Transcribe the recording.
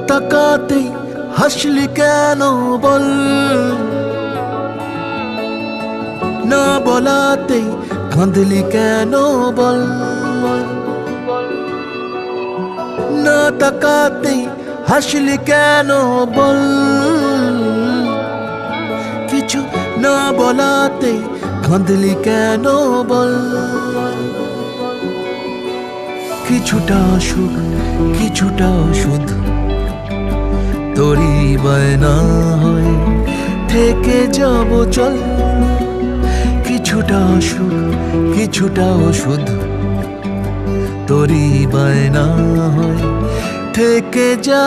তাকাতেই হাসলি কেন বল, না বলাতেই কাঁদলি কেন বল, না তাকাতেই হাসলি কেন বল, কিছু না বলাতেই কাঁদলি কেন বল। কিছুটা সুখ কিছুটা ওষুধ তোরই বায়না হয় থেকে যাব চল, কিছুটা সুখ কিছুটা ওষুধ তোরই বায়না হয় থেকে যাব।